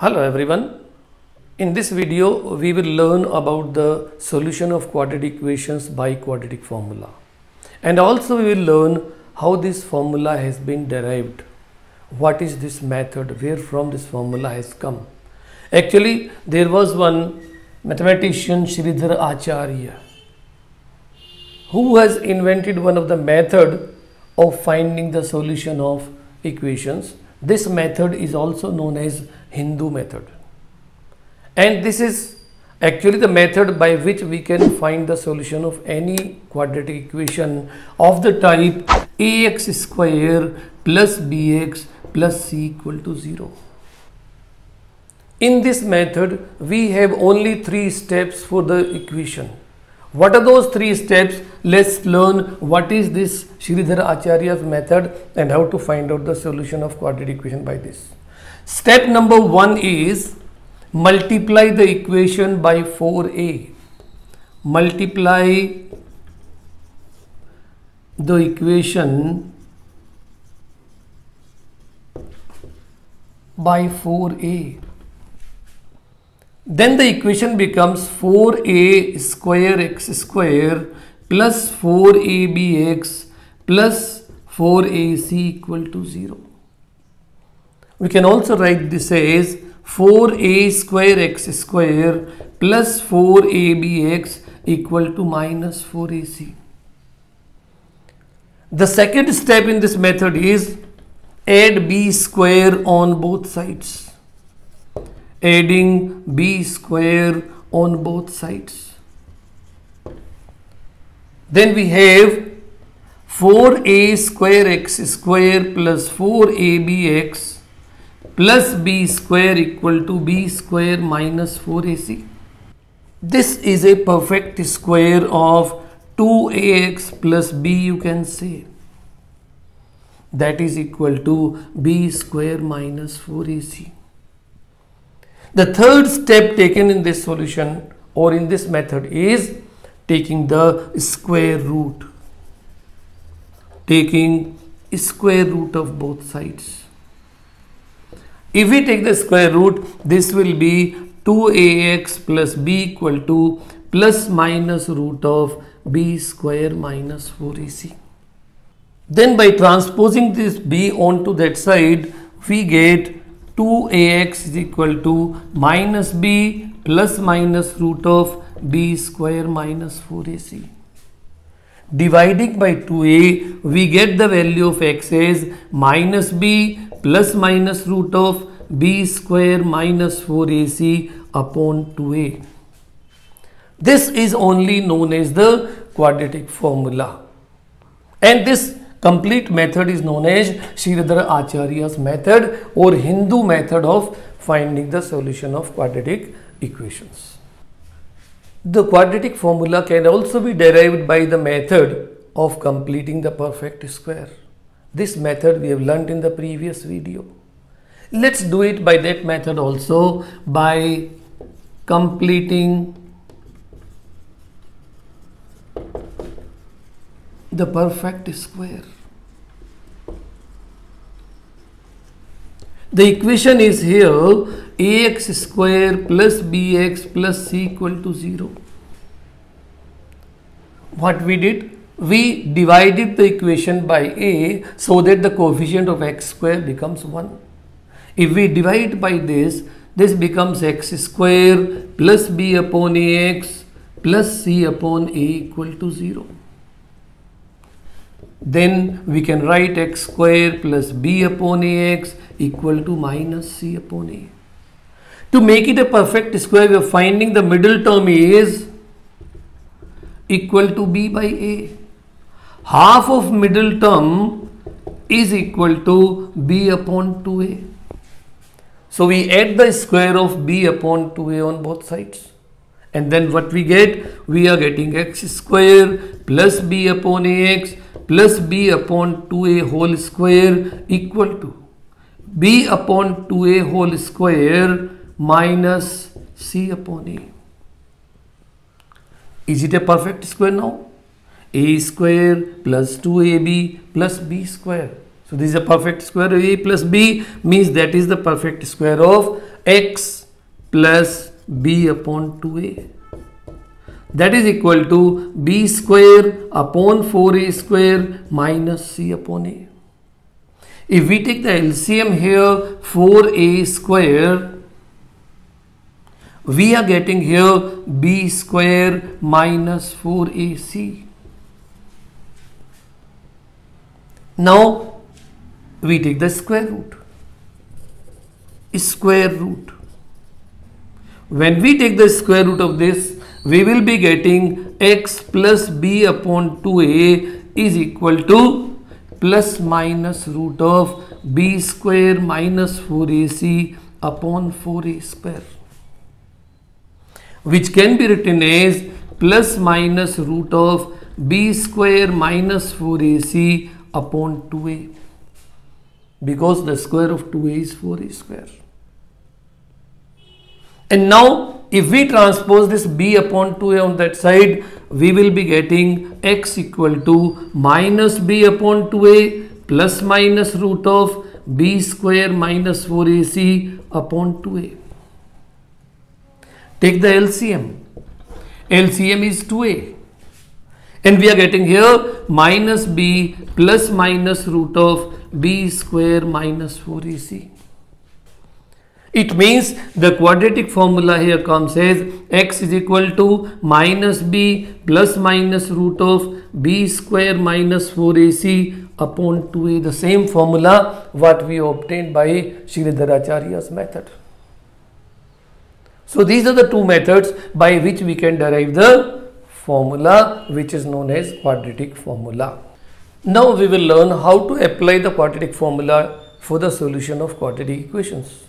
Hello everyone. In this video we will learn about the solution of quadratic equations by quadratic formula, and also we will learn how this formula has been derived. What is this method, where from this formula has come. Actually there was one mathematician, Sridhar Acharya, who has invented one of the method of finding the solution of equations. This method is also known as Hindu method, and this is actually the method by which we can find the solution of any quadratic equation of the type ax square plus bx plus c equal to 0. In this method we have only 3 steps for the equation. What are those 3 steps? Let's learn what is this Sridhar Acharya's method and how to find out the solution of quadratic equation by this. Step number 1 is multiply the equation by 4a. Multiply the equation by 4a. Then the equation becomes 4a square x square plus 4abx plus 4ac equal to 0. We can also write this as 4a square x square plus 4abx equal to minus 4ac. The second step in this method is add b square on both sides. Adding b square on both sides. Then we have 4a square x square plus 4abx plus b square equal to b square minus 4ac. This is a perfect square of 2ax plus b, you can say. That is equal to b square minus 4ac. The third step taken in this solution or in this method is taking the square root. Taking square root of both sides. If we take the square root, this will be 2ax plus b equal to plus minus root of b square minus 4ac. Then by transposing this b onto that side, we get 2ax is equal to minus b plus minus root of b square minus 4ac. Dividing by 2a, we get the value of x as minus b plus minus root of b square minus 4ac upon 2a. This is only known as the quadratic formula, and this complete method is known as Sridhar Acharya's method or Hindu method of finding the solution of quadratic equations. The quadratic formula can also be derived by the method of completing the perfect square. This method we have learnt in the previous video. Let's do it by that method also, by completing the perfect square. The equation is here ax square plus bx plus c equal to 0. What we did? We divided the equation by a so that the coefficient of x square becomes 1. If we divide by this, this becomes x square plus b upon ax plus c upon a equal to 0. Then we can write x square plus b upon ax equal to minus c upon a. To make it a perfect square, we are finding the middle term is equal to b by a. Half of middle term is equal to b upon 2a. So we add the square of b upon 2a on both sides. And then what we get? We are getting x square plus b upon ax plus b upon 2a whole square equal to b upon 2a whole square minus c upon a. Is it a perfect square now? A square plus 2ab plus b square. So this is a perfect square. A plus b means that is the perfect square of x plus b upon 2a. That is equal to b square upon 4a square minus c upon a. If we take the LCM here, 4a square, we are getting here b square minus 4ac. Now we take the square root. Square root. When we take the square root of this, we will be getting x plus b upon 2a is equal to plus minus root of b square minus 4ac upon 4a square, which can be written as plus minus root of b square minus 4ac upon 2a, because the square of 2a is 4a square. And now if we transpose this b upon 2a on that side, we will be getting x equal to minus b upon 2a plus minus root of b square minus 4ac upon 2a. Take the LCM. LCM is 2a. And we are getting here minus b plus minus root of b square minus 4ac. It means the quadratic formula here comes as x is equal to minus b plus minus root of b square minus 4ac upon 2a, the same formula what we obtained by Sridharacharya's method. So these are the two methods by which we can derive the formula which is known as quadratic formula. Now we will learn how to apply the quadratic formula for the solution of quadratic equations.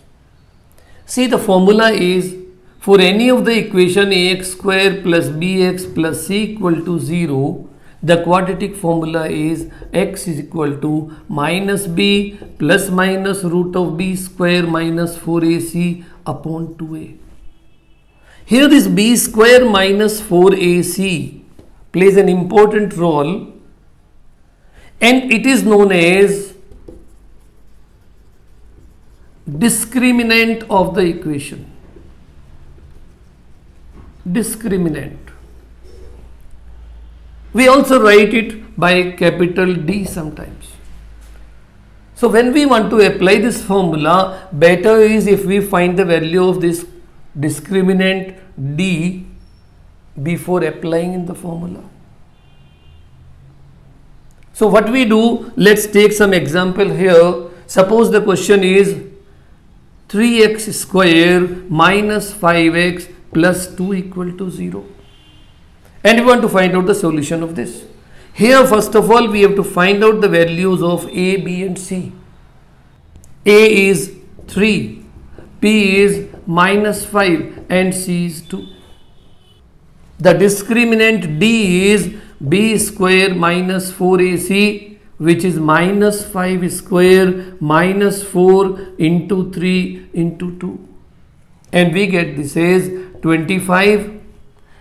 See, the formula is for any of the equation ax square plus bx plus c equal to 0, the quadratic formula is x is equal to minus b plus minus root of b square minus 4ac upon 2a. Here this b square minus 4ac plays an important role, and it is known as discriminant of the equation. Discriminant. We also write it by capital D sometimes. So when we want to apply this formula, better is if we find the value of this discriminant D before applying in the formula. So what we do, let's take some example here. Suppose the question is 3x square minus 5x plus 2 equal to 0. And we want to find out the solution of this. Here first of all we have to find out the values of a, b and c. A is 3, b is minus 5 and c is 2. The discriminant d is b square minus 4ac, which is minus 5 square minus 4 into 3 into 2. And we get this as 25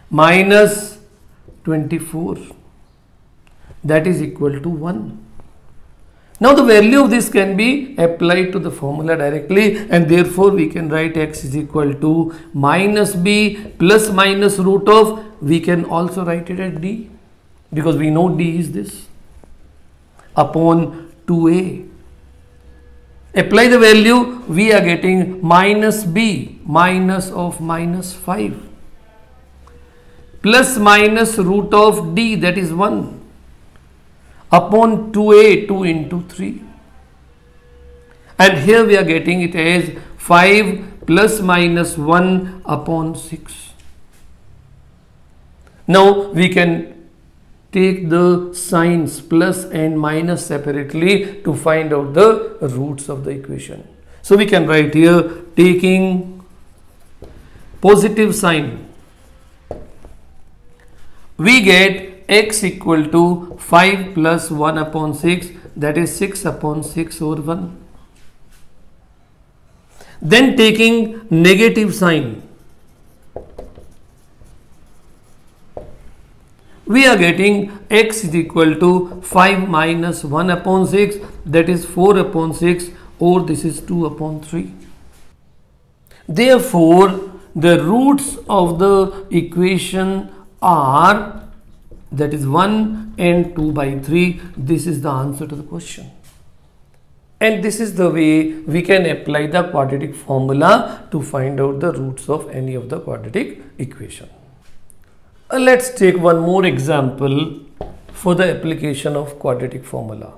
minus 24. That is equal to 1. Now the value of this can be applied to the formula directly, and therefore we can write x is equal to minus b plus minus root of, we can also write it as d, because we know d is this, upon 2a. Apply the value, we are getting minus b, minus of minus 5, plus minus root of d, that is 1, upon 2a, 2 into 3. And here we are getting it as 5 plus minus 1 upon 6. Now we can take the signs plus and minus separately to find out the roots of the equation. So we can write here, taking positive sign, we get x equal to 5 plus 1 upon 6, that is 6 upon 6 over 1. Then taking negative sign, we are getting x is equal to 5 minus 1 upon 6, that is 4 upon 6, or this is 2 upon 3. Therefore, the roots of the equation are, that is 1 and 2 by 3. This is the answer to the question. And this is the way we can apply the quadratic formula to find out the roots of any of the quadratic equation. Let's take one more example for the application of quadratic formula.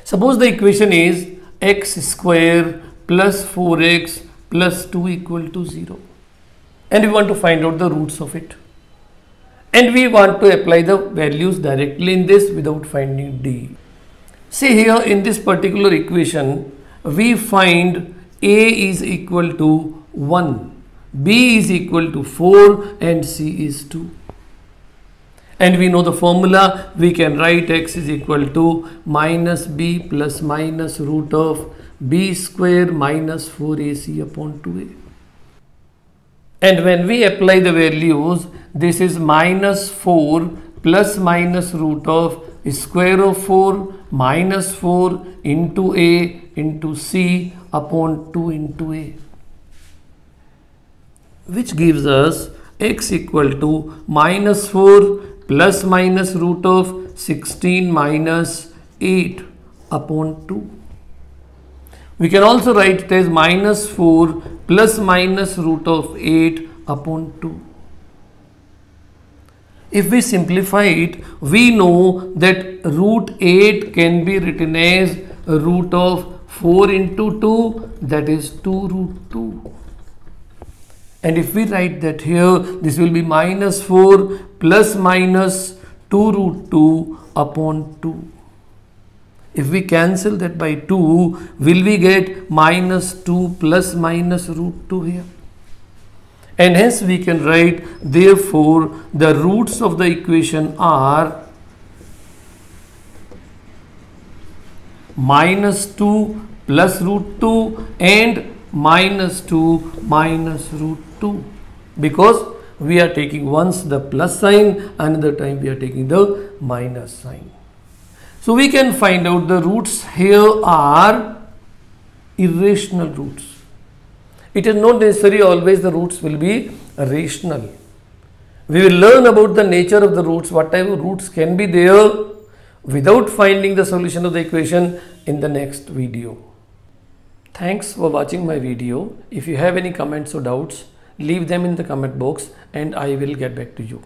Suppose the equation is x square plus 4x plus 2 equal to 0. And we want to find out the roots of it. And we want to apply the values directly in this without finding d. See here in this particular equation, we find a is equal to 1, b is equal to 4 and c is 2. And we know the formula, we can write x is equal to minus b plus minus root of b square minus 4ac upon 2a. And when we apply the values, this is minus 4 plus minus root of square of 4 minus 4 into a into c upon 2 into a, which gives us x equal to minus 4 plus minus root of 16 minus 8 upon 2. We can also write it as minus 4 plus minus root of 8 upon 2. If we simplify it, we know that root 8 can be written as root of 4 into 2, that is 2 root 2. And if we write that here, this will be minus 4 plus minus 2 root 2 upon 2. If we cancel that by 2, will we get minus 2 plus minus root 2 here? And hence we can write, therefore, the roots of the equation are minus 2 plus root 2 and minus 2 minus root 2, because we are taking once the plus sign, another time we are taking the minus sign. So we can find out the roots here are irrational roots. It is not necessary always the roots will be rational. We will learn about the nature of the roots, what type of roots can be there without finding the solution of the equation in the next video. Thanks for watching my video. If you have any comments or doubts, leave them in the comment box and I will get back to you.